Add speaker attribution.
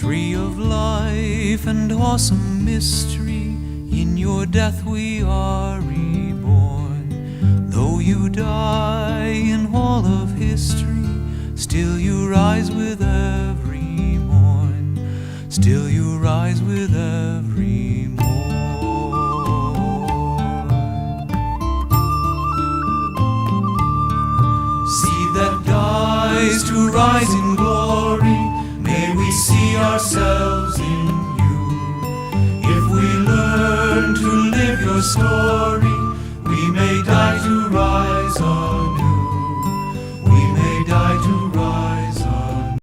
Speaker 1: Tree of life and awesome mystery, in your death we are reborn. Though you die in all of history, still you rise with every morn. Still you rise with every